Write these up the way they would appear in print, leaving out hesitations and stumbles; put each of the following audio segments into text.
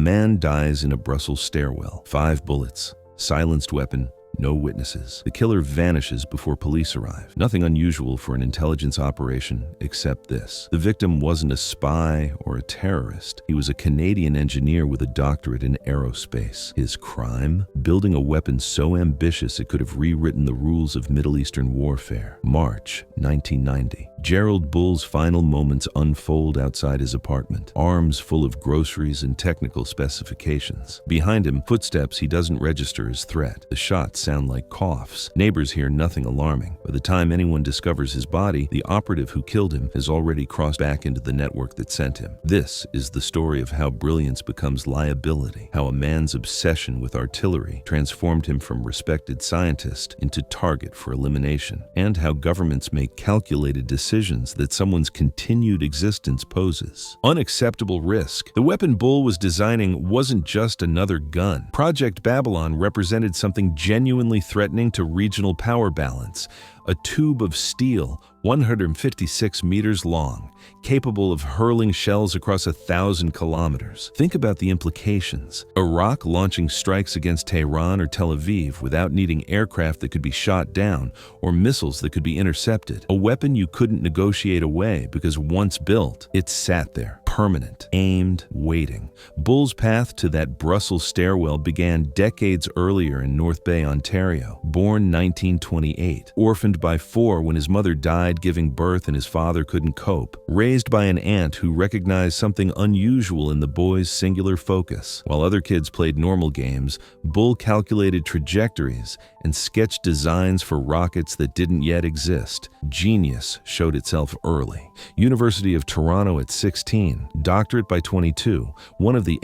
man dies in a Brussels stairwell. 5 bullets. Silenced weapon. No witnesses. The killer vanishes before police arrive. Nothing unusual for an intelligence operation except this. The victim wasn't a spy or a terrorist. He was a Canadian engineer with a doctorate in aerospace. His crime? Building a weapon so ambitious it could have rewritten the rules of Middle Eastern warfare. March 1990. Gerald Bull's final moments unfold outside his apartment, arms full of groceries and technical specifications. Behind him, footsteps he doesn't register as threat. The shots sound like coughs. Neighbors hear nothing alarming. By the time anyone discovers his body, the operative who killed him has already crossed back into the network that sent him. This is the story of how brilliance becomes liability, how a man's obsession with artillery transformed him from respected scientist into target for elimination, and how governments make calculated decisions that someone's continued existence poses. Unacceptable risk. The weapon Bull was designing wasn't just another gun. Project Babylon represented something genuinely threatening to regional power balance. A tube of steel, 156 meters long, capable of hurling shells across 1,000 kilometers. Think about the implications. Iraq launching strikes against Tehran or Tel Aviv without needing aircraft that could be shot down or missiles that could be intercepted. A weapon you couldn't negotiate away because once built, it sat there, permanent, aimed, waiting. Bull's path to that Brussels stairwell began decades earlier in North Bay, Ontario. Born 1928, orphaned by 4 when his mother died giving birth and his father couldn't cope. Raised by an aunt who recognized something unusual in the boy's singular focus. While other kids played normal games, Bull calculated trajectories and sketched designs for rockets that didn't yet exist. Genius showed itself early. University of Toronto at 16, doctorate by 22, one of the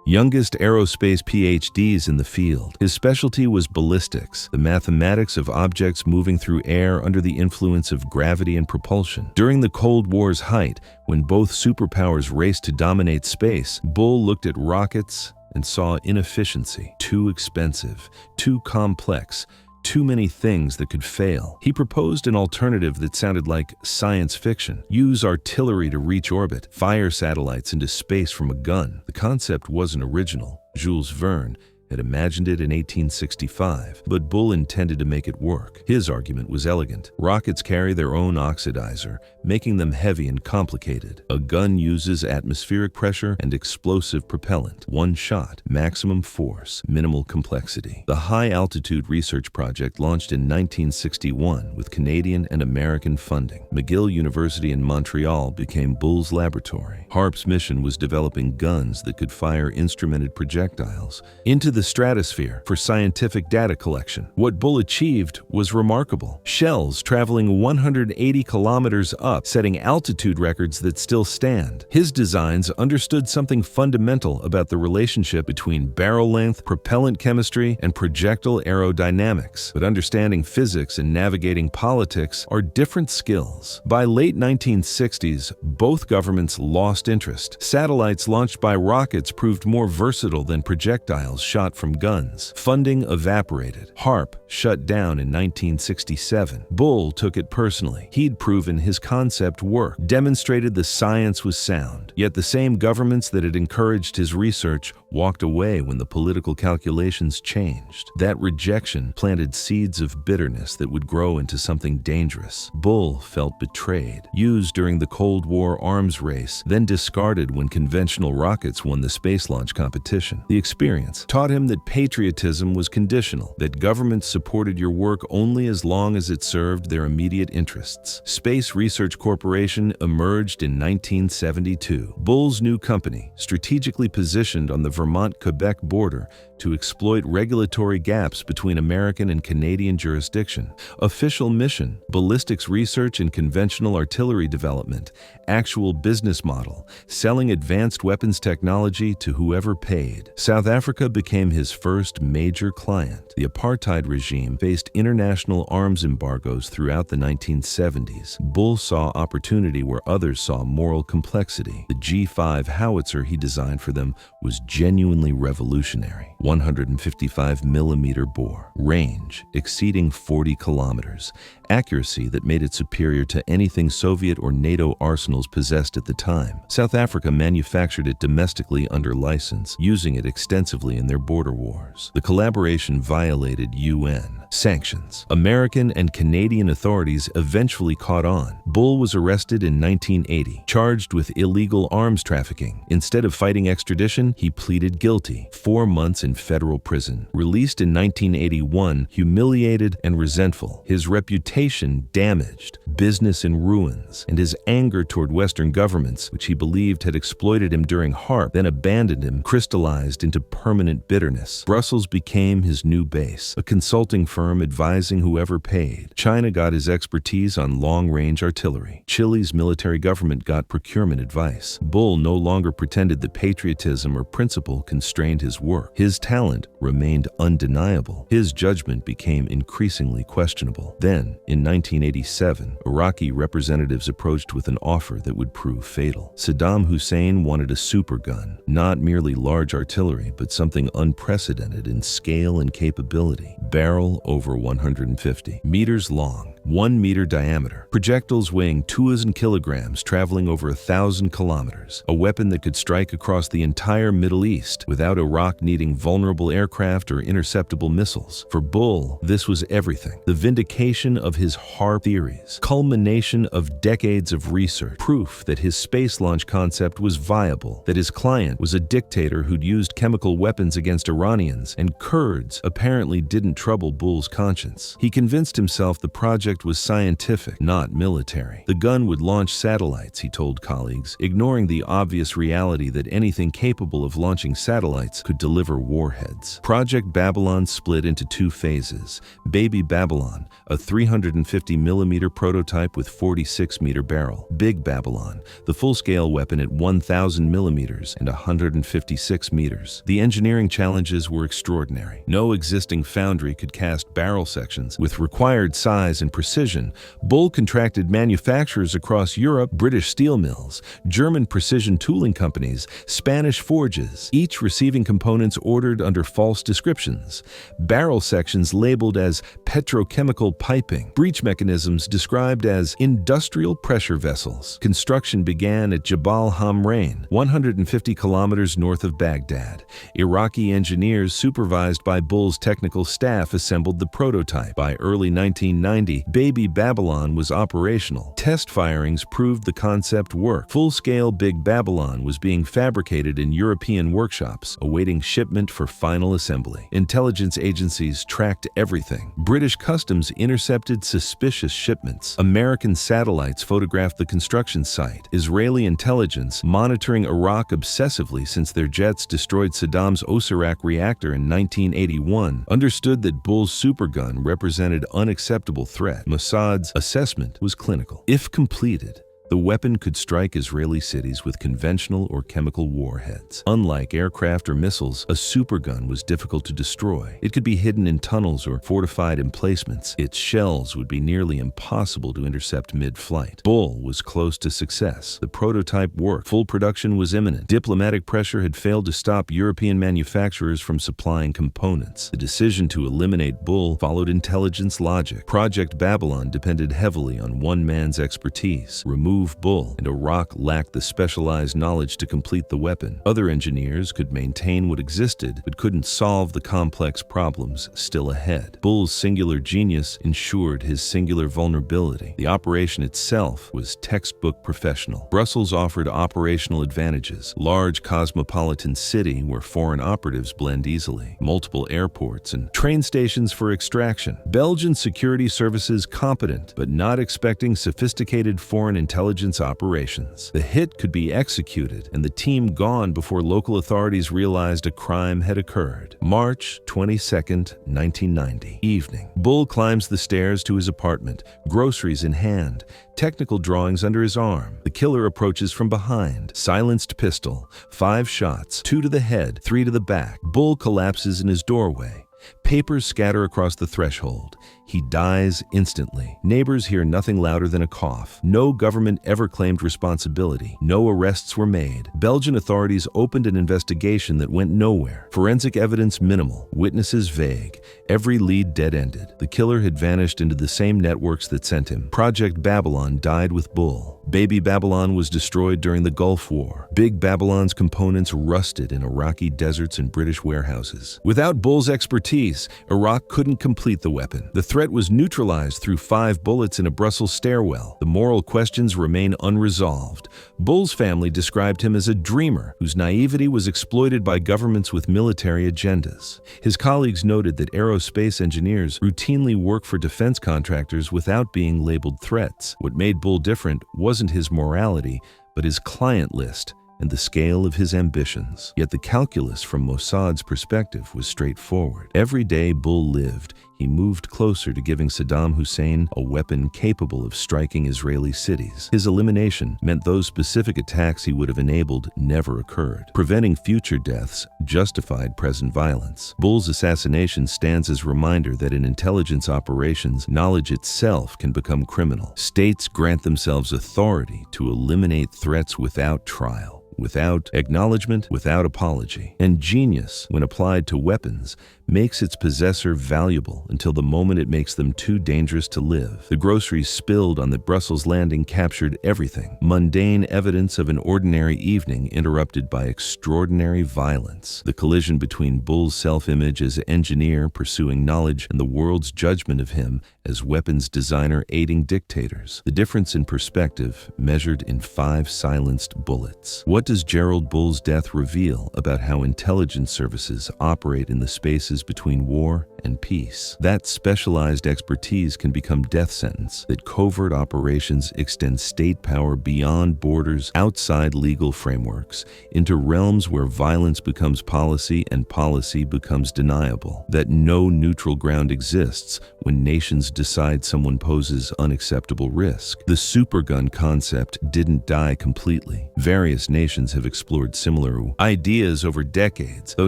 youngest aerospace PhDs in the field. His specialty was ballistics, the mathematics of objects moving through air under the influence of gravity and propulsion. During the Cold War's height, when both superpowers raced to dominate space, Bull looked at rockets and saw inefficiency. Too expensive, too complex, too many things that could fail. He proposed an alternative that sounded like science fiction. Use artillery to reach orbit, fire satellites into space from a gun. The concept wasn't original. Jules Verne had imagined it in 1865, but Bull intended to make it work. His argument was elegant. Rockets carry their own oxidizer, making them heavy and complicated. A gun uses atmospheric pressure and explosive propellant. One shot, maximum force, minimal complexity. The High Altitude Research Project launched in 1961 with Canadian and American funding. McGill University in Montreal became Bull's laboratory. HARP's mission was developing guns that could fire instrumented projectiles into the stratosphere for scientific data collection. What Bull achieved was remarkable. Shells traveling 180 kilometers up, setting altitude records that still stand. His designs understood something fundamental about the relationship between barrel length, propellant chemistry, and projectile aerodynamics. But understanding physics and navigating politics are different skills. By late 1960s, both governments lost interest. Satellites launched by rockets proved more versatile than projectiles shot from guns. Funding evaporated. HARP shut down in 1967. Bull took it personally. He'd proven his concept worked, demonstrated the science was sound. Yet the same governments that had encouraged his research walked away when the political calculations changed. That rejection planted seeds of bitterness that would grow into something dangerous. Bull felt betrayed, used during the Cold War arms race, then discarded when conventional rockets won the space launch competition. The experience taught him that patriotism was conditional, that governments supported your work only as long as it served their immediate interests. Space Research Corporation emerged in 1972. Bull's new company, strategically positioned on the Vermont-Quebec border to exploit regulatory gaps between American and Canadian jurisdiction. Official mission: ballistics research and conventional artillery development. Actual business model: selling advanced weapons technology to whoever paid. South Africa became became his first major client. The apartheid regime faced international arms embargoes throughout the 1970s. Bull saw opportunity where others saw moral complexity. The G5 howitzer he designed for them was genuinely revolutionary. 155mm bore, range exceeding 40 kilometers, accuracy that made it superior to anything Soviet or NATO arsenals possessed at the time. South Africa manufactured it domestically under license, using it extensively in their border wars. The collaboration violated UN sanctions. American and Canadian authorities eventually caught on. Bull was arrested in 1980, charged with illegal arms trafficking. Instead of fighting extradition, he pleaded guilty. 4 months in federal prison. Released in 1981, humiliated and resentful, his reputation damaged, business in ruins, and his anger toward Western governments, which he believed had exploited him during HARP, then abandoned him, crystallized into permanent bitterness. Brussels became his new base, a consulting firm advising whoever paid. China got his expertise on long-range artillery. Chile's military government got procurement advice. Bull no longer pretended that patriotism or principle constrained his work. His talent remained undeniable. His judgment became increasingly questionable. Then, in 1987, Iraqi representatives approached with an offer that would prove fatal. Saddam Hussein wanted a supergun, not merely large artillery, but something unprecedented in scale and capability. Barrel over 150 meters long, 1 meter diameter, projectiles weighing 2,000 kilograms traveling over 1,000 kilometers, a weapon that could strike across the entire Middle East without Iraq needing vulnerable aircraft or interceptable missiles. For Bull, this was everything. The vindication of his HARP theories, culmination of decades of research, proof that his space launch concept was viable, that his client was a dictator who'd used chemical weapons against Iranians, and Kurds apparently didn't trouble Bull's conscience. He convinced himself the project was scientific, not military. The gun would launch satellites, he told colleagues, ignoring the obvious reality that anything capable of launching satellites could deliver warheads. Project Babylon split into 2 phases. Baby Babylon, a 350mm prototype with 46-meter barrel. Big Babylon, the full-scale weapon at 1,000mm and 156 meters. The engineering challenges were extraordinary. No existing foundry could cast barrel sections with required size and precision. Bull contracted manufacturers across Europe, British steel mills, German precision tooling companies, Spanish forges, each receiving components ordered under false descriptions. Barrel sections labeled as petrochemical piping, breech mechanisms described as industrial pressure vessels. Construction began at Jabal Hamrain, 150 kilometers north of Baghdad. Iraqi engineers supervised by Bull's technical staff assembled the prototype. By early 1990, Baby Babylon was operational. Test firings proved the concept worked. Full-scale Big Babylon was being fabricated in European workshops, awaiting shipment for final assembly. Intelligence agencies tracked everything. British customs intercepted suspicious shipments. American satellites photographed the construction site. Israeli intelligence, monitoring Iraq obsessively since their jets destroyed Saddam's Osirak reactor in 1981, understood that Bull's supergun represented unacceptable threat. Mossad's assessment was clinical. If completed, the weapon could strike Israeli cities with conventional or chemical warheads. Unlike aircraft or missiles, a supergun was difficult to destroy. It could be hidden in tunnels or fortified emplacements. Its shells would be nearly impossible to intercept mid-flight. Bull was close to success. The prototype worked. Full production was imminent. Diplomatic pressure had failed to stop European manufacturers from supplying components. The decision to eliminate Bull followed intelligence logic. Project Babylon depended heavily on one man's expertise. Remove Bull, and Iraq lacked the specialized knowledge to complete the weapon. Other engineers could maintain what existed, but couldn't solve the complex problems still ahead. Bull's singular genius ensured his singular vulnerability. The operation itself was textbook professional. Brussels offered operational advantages. Large cosmopolitan city where foreign operatives blend easily. Multiple airports and train stations for extraction. Belgian security services competent, but not expecting sophisticated foreign intelligence intelligence operations. The hit could be executed and the team gone before local authorities realized a crime had occurred. March 22nd, 1990. Evening. Bull climbs the stairs to his apartment, groceries in hand, technical drawings under his arm. The killer approaches from behind. Silenced pistol, 5 shots, 2 to the head, 3 to the back. Bull collapses in his doorway. Papers scatter across the threshold. He dies instantly. Neighbors hear nothing louder than a cough. No government ever claimed responsibility. No arrests were made. Belgian authorities opened an investigation that went nowhere. Forensic evidence minimal. Witnesses vague. Every lead dead-ended. The killer had vanished into the same networks that sent him. Project Babylon died with Bull. Baby Babylon was destroyed during the Gulf War. Big Babylon's components rusted in Iraqi deserts and British warehouses. Without Bull's expertise, Iraq couldn't complete the weapon. The threat was neutralized through 5 bullets in a Brussels stairwell. The moral questions remain unresolved. Bull's family described him as a dreamer whose naivety was exploited by governments with military agendas. His colleagues noted that aerospace engineers routinely work for defense contractors without being labeled threats. What made Bull different wasn't his morality, but his client list and the scale of his ambitions. Yet the calculus from Mossad's perspective was straightforward. Every day Bull lived, he moved closer to giving Saddam Hussein a weapon capable of striking Israeli cities. His elimination meant those specific attacks he would have enabled never occurred. Preventing future deaths justified present violence. Bull's assassination stands as a reminder that in intelligence operations, knowledge itself can become criminal. States grant themselves authority to eliminate threats without trial, without acknowledgement, without apology. And genius, when applied to weapons, makes its possessor valuable until the moment it makes them too dangerous to live. The groceries spilled on the Brussels landing captured everything. Mundane evidence of an ordinary evening interrupted by extraordinary violence. The collision between Bull's self-image as engineer pursuing knowledge and the world's judgment of him as weapons designer aiding dictators. The difference in perspective measured in 5 silenced bullets. What does Gerald Bull's death reveal about how intelligence services operate in the spaces between war and peace? That specialized expertise can become death sentence, that covert operations extend state power beyond borders, outside legal frameworks, into realms where violence becomes policy and policy becomes deniable, that no neutral ground exists when nations decide someone poses unacceptable risk. The supergun concept didn't die completely. Various nations have explored similar ideas over decades, though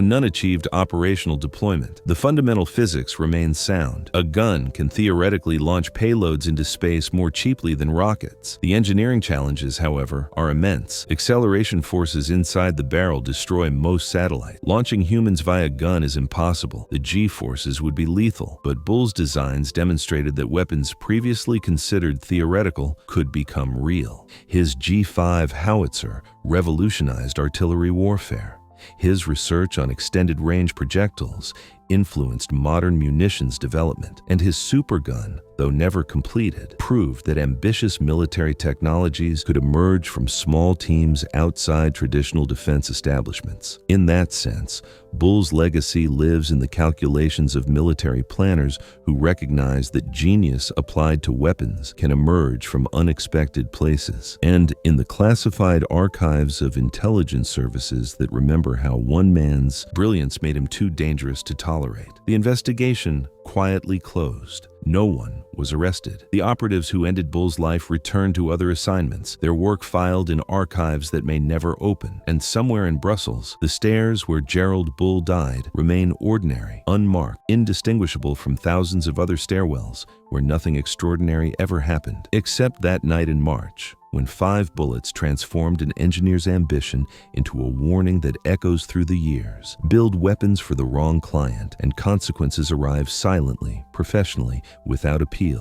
none achieved operational deployment. The fundamental physics remains sound. A gun can theoretically launch payloads into space more cheaply than rockets. The engineering challenges, however, are immense. Acceleration forces inside the barrel destroy most satellites. Launching humans via gun is impossible. The G-forces would be lethal, but Bull's designs demonstrated that weapons previously considered theoretical could become real. His G5 howitzer revolutionized artillery warfare. His research on extended-range projectiles influenced modern munitions development, and his supergun, though never completed, proved that ambitious military technologies could emerge from small teams outside traditional defense establishments. In that sense, Bull's legacy lives in the calculations of military planners who recognize that genius applied to weapons can emerge from unexpected places, and in the classified archives of intelligence services that remember how one man's brilliance made him too dangerous to tolerate. The investigation quietly closed. No one was arrested. The operatives who ended Bull's life returned to other assignments, their work filed in archives that may never open. And somewhere in Brussels, the stairs where Gerald Bull died remain ordinary, unmarked, indistinguishable from thousands of other stairwells where nothing extraordinary ever happened, except that night in March, when 5 bullets transformed an engineer's ambition into a warning that echoes through the years. Build weapons for the wrong client, and consequences arrive silently, professionally, without appeal.